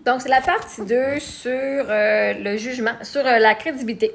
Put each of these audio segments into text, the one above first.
Donc, c'est la partie 2 sur le jugement, sur la crédibilité.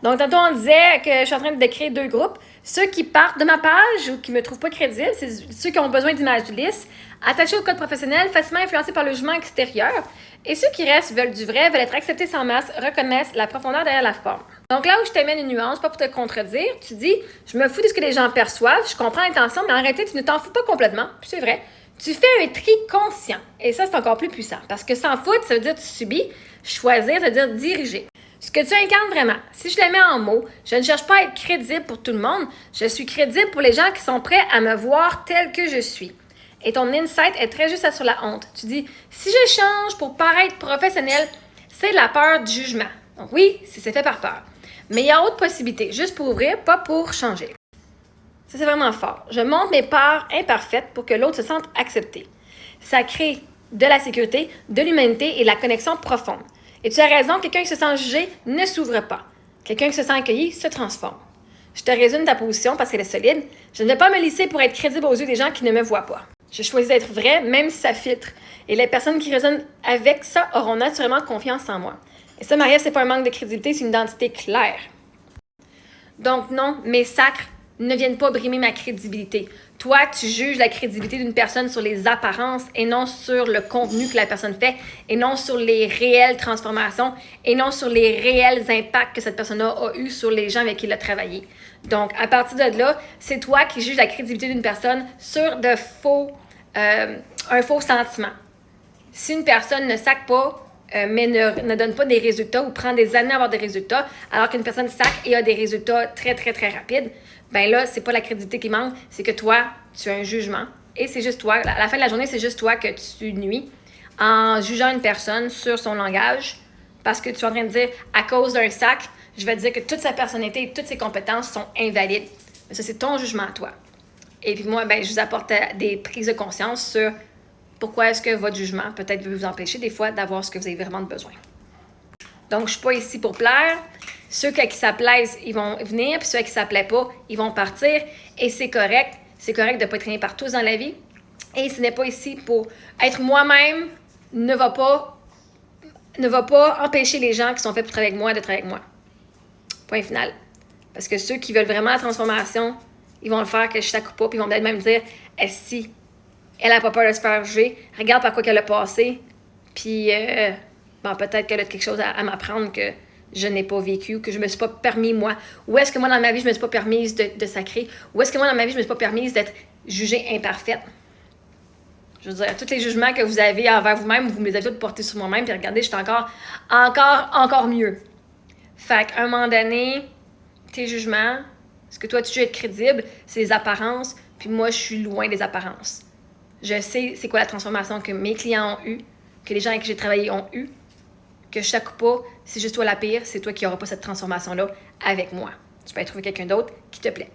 Donc, tantôt, on disait que je suis en train de créer 2 groupes. Ceux qui partent de ma page ou qui ne me trouvent pas crédible, c'est ceux qui ont besoin d'images lisses, attachés au code professionnel, facilement influencés par le jugement extérieur. Et ceux qui restent veulent du vrai, veulent être acceptés sans masse, reconnaissent la profondeur derrière la forme. Donc là où je t'amène une nuance, pas pour te contredire, tu dis « Je me fous de ce que les gens perçoivent, je comprends l'intention, mais en réalité, tu ne t'en fous pas complètement. » Puis c'est vrai. Tu fais un tri conscient. Et ça, c'est encore plus puissant. Parce que s'en foutre, ça veut dire que tu subis. Choisir, ça veut dire diriger. Ce que tu incarnes vraiment, si je le mets en mots, je ne cherche pas à être crédible pour tout le monde. Je suis crédible pour les gens qui sont prêts à me voir tel que je suis. Et ton insight est très juste sur la honte. Tu dis, si je change pour paraître professionnel, c'est la peur du jugement. Donc oui, c'est fait par peur. Mais il y a autre possibilité, juste pour ouvrir, pas pour changer. Ça, c'est vraiment fort. Je montre mes parts imparfaites pour que l'autre se sente accepté. Ça crée de la sécurité, de l'humanité et de la connexion profonde. Et tu as raison, quelqu'un qui se sent jugé ne s'ouvre pas. Quelqu'un qui se sent accueilli se transforme. Je te résume ta position parce qu'elle est solide. Je ne vais pas me lisser pour être crédible aux yeux des gens qui ne me voient pas. Je choisis d'être vrai, même si ça filtre. Et les personnes qui résonnent avec ça auront naturellement confiance en moi. Et ça, Marie-Ève, c'est pas un manque de crédibilité, c'est une identité claire. Donc non, mes sacres ne viennent pas brimer ma crédibilité. Toi, tu juges la crédibilité d'une personne sur les apparences et non sur le contenu que la personne fait, et non sur les réelles transformations, et non sur les réels impacts que cette personne a eu sur les gens avec qui elle a travaillé. Donc, à partir de là, c'est toi qui juges la crédibilité d'une personne sur un faux sentiment. Si une personne ne sac pas, mais ne donne pas des résultats ou prend des années à avoir des résultats, alors qu'une personne sac et a des résultats très, très, très rapides, ben là, c'est pas la crédibilité qui manque, c'est que toi, tu as un jugement. Et c'est juste toi, à la fin de la journée, c'est juste toi que tu nuis en jugeant une personne sur son langage parce que tu es en train de dire, à cause d'un sac, je vais te dire que toute sa personnalité et toutes ses compétences sont invalides. Mais ça, c'est ton jugement à toi. Et puis moi, ben, je vous apporte des prises de conscience sur pourquoi est-ce que votre jugement peut-être veut vous empêcher des fois d'avoir ce que vous avez vraiment besoin. Donc, je ne suis pas ici pour plaire. Ceux à qui ça plaise, ils vont venir, puis ceux à qui ça ne plaît pas, ils vont partir. Et c'est correct. C'est correct de ne pas être aimé par tous dans la vie. Et ce n'est pas ici pour être moi-même, ne va pas empêcher les gens qui sont faits pour travailler avec moi de travailler avec moi. Point final. Parce que ceux qui veulent vraiment la transformation, ils vont le faire que je ne pas, puis ils vont peut-être même dire si elle n'a pas peur de se faire juger, regarde par quoi qu'elle a passé, puis peut-être qu'elle a quelque chose à m'apprendre que je n'ai pas vécu, que je ne me suis pas permis, moi. Ou est-ce que moi, dans ma vie, je ne me suis pas permise de sacrer? Ou est-ce que moi, dans ma vie, je ne me suis pas permise d'être jugée imparfaite? Je veux dire, tous les jugements que vous avez envers vous-même, vous me les avez tous portés sur moi-même, puis regardez, je suis encore mieux. Fait qu'à un moment donné, tes jugements, ce que toi, tu veux être crédible, c'est les apparences, puis moi, je suis loin des apparences. Je sais c'est quoi la transformation que mes clients ont eue, que les gens avec qui j'ai travaillé ont eue, que je ne pas, c'est juste toi la pire, c'est toi qui n'auras pas cette transformation-là avec moi. Tu peux aller trouver quelqu'un d'autre qui te plaît.